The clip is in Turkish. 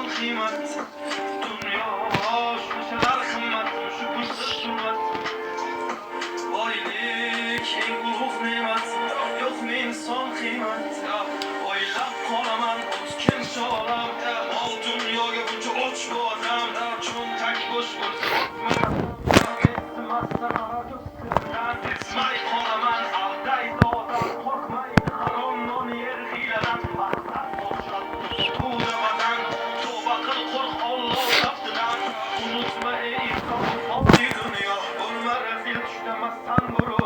son kıymet. Dünya şu şeyler kımmet, şu güzel sürmet. Oylik en ulug' ne'mat, yo'q men son qiymat. O'ylab qolaman o'tkinchi olam, mol dunyoga buncha och bu odam. Cho'ntak bo'sh bo'lsa sezmay qolaman aldaydi odam. Qo'rqmaydi harom non yer hiyladan. Maqsad boshqa ustuvra badan. Tavba qil qo'rq Alloh aftidan. Unutma ey inson, oddiy dunyo bo'lma rezil tushdamasdan burun.